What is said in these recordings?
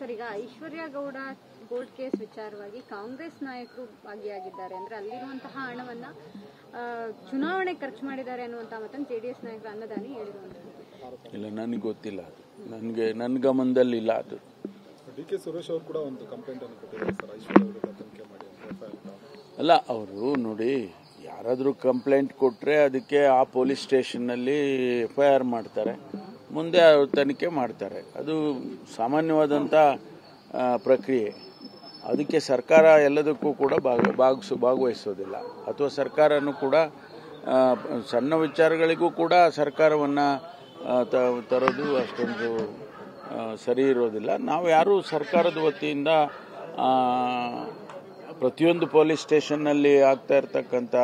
Sir, ಈಗ ಐಶ್ವರ್ಯ Gowda gold case ವಿಚಾರವಾಗಿ ಕಾಂಗ್ರೆಸ್ ನಾಯಕರು ಭಾಗಿಯಾಗಿದ್ದಾರೆ ಅಂದ್ರೆ ಅಲ್ಲಿರುವಂತಹ ಹಣವನ್ನ ಚುನಾವಣೆ ಖರ್ಚು ಮಾಡಿದ್ದಾರೆ ಅನ್ನುವಂತ ಮಾತನ್ನು ಜೆಡಿಎಸ್ ನಾಯಕರು ಅನ್ನದಾನಿ ಹೇಳಿರುವಂತದ್ದು. ಇಲ್ಲ, ನನಗೆ ಗೊತ್ತಿಲ್ಲ, ಅದು ನನ್ನ ಗಮನದಲ್ಲಿ ಇಲ್ಲ. ಅದು ಡಿ.ಕೆ. ಸುರೇಶ್ ಅವರು ಕೂಡ ಒಂದು ಕಂಪ್ಲೇಂಟ್ ಅನ್ನು ಕೊಟ್ಟಿದ್ದಾರೆ ಸರ್, ಐಶ್ವರ್ಯ ವಿರುದ್ಧ ತನಿಖೆ ಮಾಡಿ ಅಂತ. ಅಲ್ಲ, ಅವರು ನೋಡಿ, ಯಾರಾದರೂ ಕಂಪ್ಲೇಂಟ್ ಕೊಟ್ಟರೆ ಅದಕ್ಕೆ ಆ ಪೊಲೀಸ್ ಸ್ಟೇಷನ್ನಲ್ಲಿ FIR ಮಾಡ್ತಾರೆ, ಮುಂದೆ ತನಿಖೆ ಮಾಡ್ತಾರೆ. ಅದು ಸಾಮಾನ್ಯವಾದಂಥ ಪ್ರಕ್ರಿಯೆ. ಅದಕ್ಕೆ ಸರ್ಕಾರ ಎಲ್ಲದಕ್ಕೂ ಕೂಡ ಭಾಗವಹಿಸೋದಿಲ್ಲ, ಅಥವಾ ಸರ್ಕಾರನೂ ಕೂಡ ಸಣ್ಣ ವಿಚಾರಗಳಿಗೂ ಕೂಡ ಸರ್ಕಾರವನ್ನು ತರೋದು ಅಷ್ಟೊಂದು ಸರಿ ಇರೋದಿಲ್ಲ. ನಾವು ಯಾರೂ ಸರ್ಕಾರದ ವತಿಯಿಂದ ಪ್ರತಿಯೊಂದು ಪೊಲೀಸ್ ಸ್ಟೇಷನ್ನಲ್ಲಿ ಆಗ್ತಾ ಇರ್ತಕ್ಕಂಥ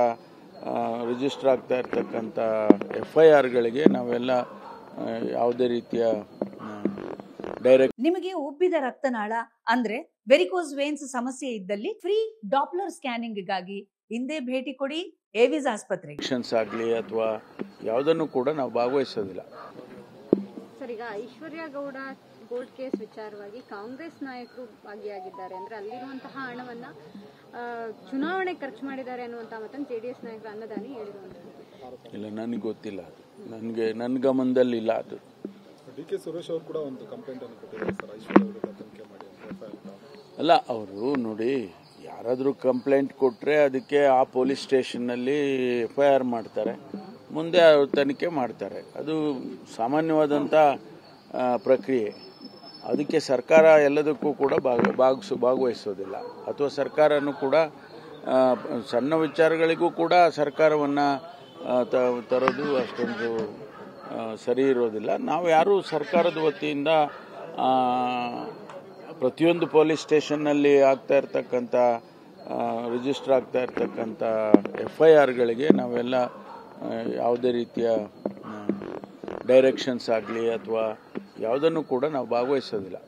ರಿಜಿಸ್ಟರ್ ಆಗ್ತಾ ಇರ್ತಕ್ಕಂಥ FIRಗಳಿಗೆ ನಾವೆಲ್ಲ ಯಾವುದೇ ರೀತಿಯ ಡೈರೆಕ್ಟ್. ನಿಮಗೆ ಉಬ್ಬಿದ ರಕ್ತನಾಳ ಅಂದ್ರೆ ವೆರಿಕೋಸ್ ವೇನ್ಸ್ ಸಮಸ್ಯೆ ಇದ್ದಲ್ಲಿ ಫ್ರೀ ಡಾಪ್ಲರ್ ಸ್ಕ್ಯಾನಿಂಗ್ಗಾಗಿ ಹಿಂದೆ ಭೇಟಿ ಕೊಡಿ ಏವಿಸ್ ಆಸ್ಪತ್ರೆ. ಆಗಲಿ ಅಥವಾ ಯಾವುದನ್ನು ಕೂಡ ನಾವು ಭಾಗವಹಿಸೋದಿಲ್ಲ. ಸರ್, ಈಗ ಐಶ್ವರ್ಯ ಗೌಡ ಗೋಲ್ಡ್ ಕೇಸ್ ವಿಚಾರವಾಗಿ ಕಾಂಗ್ರೆಸ್ ನಾಯಕರು ಭಾಗಿಯಾಗಿದ್ದಾರೆ ಅಂದ್ರೆ ಅಲ್ಲಿರುವಂತಹ ಹಣವನ್ನ ಚುನಾವಣೆ ಖರ್ಚು ಮಾಡಿದ್ದಾರೆ ಅನ್ನುವಂತ ಮಾತನ್ನು ಜೆಡಿಎಸ್ ನಾಯಕರು ಅನ್ನದಾನಿ ಹೇಳಿರುವಂತದ್ದು. ಇಲ್ಲ, ನನಗೆ ಗೊತ್ತಿಲ್ಲ, ಅದು ನನ್ನ ಗಮನದಲ್ಲಿ ಇಲ್ಲ. ಅದು ಡಿ.ಕೆ. ಸುರೇಶ್ ಅವರು ಕೂಡ ಒಂದು ಕಂಪ್ಲೇಂಟ್ ಅನ್ನು ಕೊಟ್ಟಿದ್ದಾರೆ ಸರ್, ಐಶ್ವರ್ಯ ವಿರುದ್ಧ ತನಿಖೆ ಮಾಡಿ ಅಂತ. ಅಲ್ಲ, ಅವರು ನೋಡಿ, ಯಾರಾದರೂ ಕಂಪ್ಲೇಂಟ್ ಕೊಟ್ಟರೆ ಅದಕ್ಕೆ ಆ ಪೊಲೀಸ್ ಸ್ಟೇಷನ್ನಲ್ಲಿ FIR ಮಾಡ್ತಾರೆ, ಮುಂದೆ ತನಿಖೆ ಮಾಡ್ತಾರೆ. ಅದು ಸಾಮಾನ್ಯವಾದಂಥ ಪ್ರಕ್ರಿಯೆ. ಅದಕ್ಕೆ ಸರ್ಕಾರ ಎಲ್ಲದಕ್ಕೂ ಕೂಡ ಭಾಗವಹಿಸೋದಿಲ್ಲ, ಅಥವಾ ಸರ್ಕಾರನೂ ಕೂಡ ಸಣ್ಣ ವಿಚಾರಗಳಿಗೂ ಕೂಡ ಸರ್ಕಾರವನ್ನು ತರೋದು ಅಷ್ಟೊಂದು ಸರಿ ಇರೋದಿಲ್ಲ. ನಾವು ಯಾರೂ ಸರ್ಕಾರದ ವತಿಯಿಂದ ಪ್ರತಿಯೊಂದು ಪೊಲೀಸ್ ಸ್ಟೇಷನ್ನಲ್ಲಿ ಆಗ್ತಾ ಇರ್ತಕ್ಕಂಥ ರಿಜಿಸ್ಟರ್ ಆಗ್ತಾ ಇರ್ತಕ್ಕಂಥ FIRಗಳಿಗೆ ನಾವೆಲ್ಲ ಯಾವುದೇ ರೀತಿಯ ಡೈರೆಕ್ಷನ್ಸ್ ಆಗಲಿ ಅಥವಾ ಯಾವುದನ್ನು ಕೂಡ ನಾವು ಭಾಗವಹಿಸೋದಿಲ್ಲ.